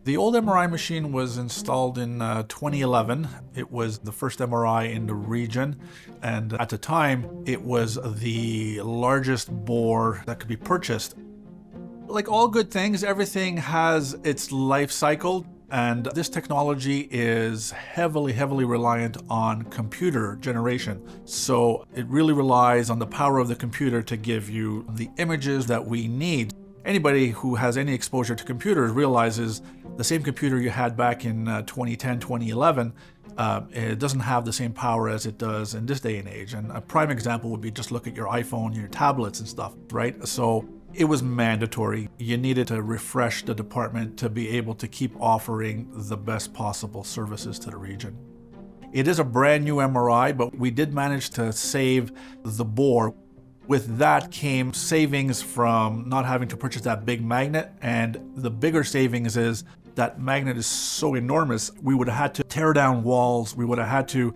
The old MRI machine was installed in 2011. It was the first MRI in the region, and at the time, it was the largest bore that could be purchased. Like all good things, everything has its life cycle, and this technology is heavily reliant on computer generation. So it really relies on the power of the computer to give you the images that we need. Anybody who has any exposure to computers realizes the same computer you had back in 2010, 2011, it doesn't have the same power as it does in this day and age. And a prime example would be just look at your iPhone, your tablets and stuff, right? So it was mandatory. You needed to refresh the department to be able to keep offering the best possible services to the region. It is a brand new MRI, but we did manage to save the bore. With that came savings from not having to purchase that big magnet, and the bigger savings is that magnet is so enormous, we would have had to tear down walls, we would have had to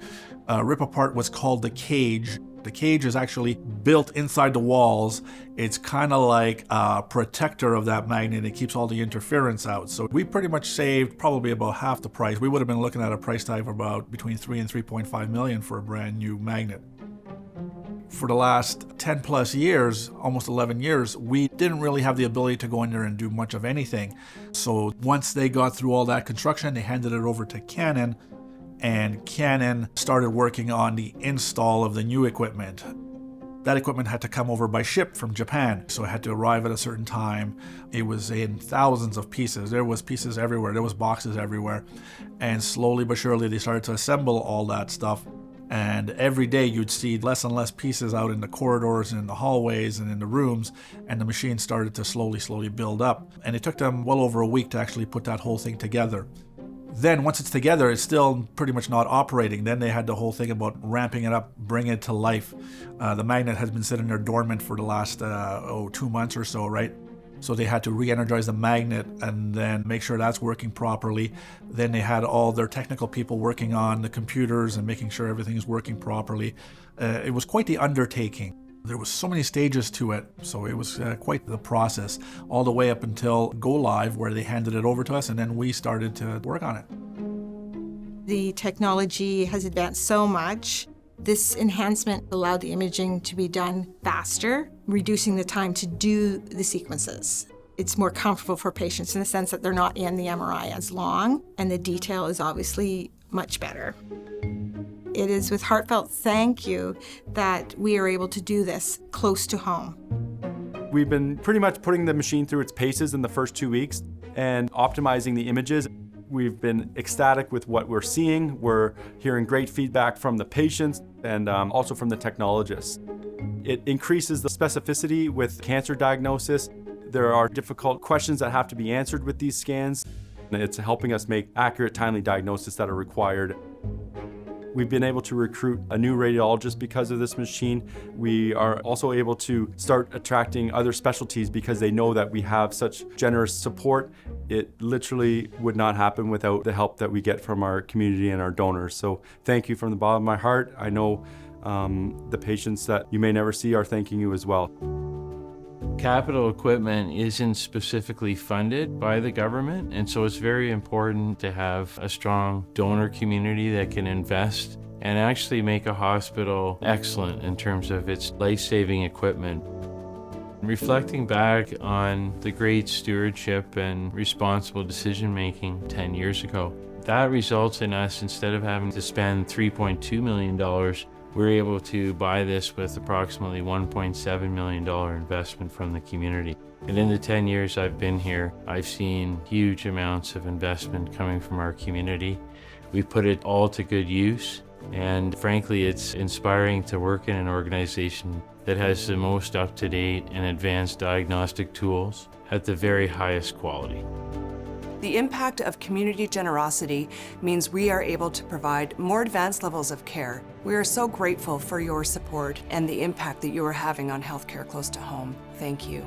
rip apart what's called the cage. The cage is actually built inside the walls. It's kind of like a protector of that magnet. It keeps all the interference out. So we pretty much saved probably about half the price. We would have been looking at a price tag of about between 3 and 3.5 million for a brand new magnet. For the last 10 plus years, almost 11 years, we didn't really have the ability to go in there and do much of anything. So once they got through all that construction, they handed it over to Canon, and Canon started working on the install of the new equipment. That equipment had to come over by ship from Japan, so it had to arrive at a certain time. It was in thousands of pieces. There was pieces everywhere. There was boxes everywhere. And slowly but surely, they started to assemble all that stuff. And every day you'd see less and less pieces out in the corridors and in the hallways and in the rooms, and the machine started to slowly build up. And it took them well over a week to actually put that whole thing together. Then once it's together, it's still pretty much not operating. Then they had the whole thing about ramping it up, bringing it to life. The magnet has been sitting there dormant for the last 2 months or so, right? So they had to re-energize the magnet and then make sure that's working properly. Then they had all their technical people working on the computers and making sure everything is working properly. It was quite the undertaking. There was so many stages to it, so it was quite the process, all the way up until go live, where they handed it over to us, and then we started to work on it. The technology has advanced so much. This enhancement allowed the imaging to be done faster, reducing the time to do the sequences. It's more comfortable for patients in the sense that they're not in the MRI as long, and the detail is obviously much better. It is with heartfelt thank you that we are able to do this close to home. We've been pretty much putting the machine through its paces in the first 2 weeks and optimizing the images. We've been ecstatic with what we're seeing. We're hearing great feedback from the patients and also from the technologists. It increases the specificity with cancer diagnosis. There are difficult questions that have to be answered with these scans. It's helping us make accurate, timely diagnoses that are required. We've been able to recruit a new radiologist because of this machine. We are also able to start attracting other specialties because they know that we have such generous support. It literally would not happen without the help that we get from our community and our donors. So thank you from the bottom of my heart. I know the patients that you may never see are thanking you as well. Capital equipment isn't specifically funded by the government, and so it's very important to have a strong donor community that can invest and actually make a hospital excellent in terms of its life-saving equipment. Reflecting back on the great stewardship and responsible decision-making 10 years ago, that results in us, instead of having to spend $3.2 million, we're able to buy this with approximately $1.7 million investment from the community. And in the 10 years I've been here, I've seen huge amounts of investment coming from our community. We've put it all to good use, and frankly, it's inspiring to work in an organization that has the most up-to-date and advanced diagnostic tools at the very highest quality. The impact of community generosity means we are able to provide more advanced levels of care. We are so grateful for your support and the impact that you are having on healthcare close to home. Thank you.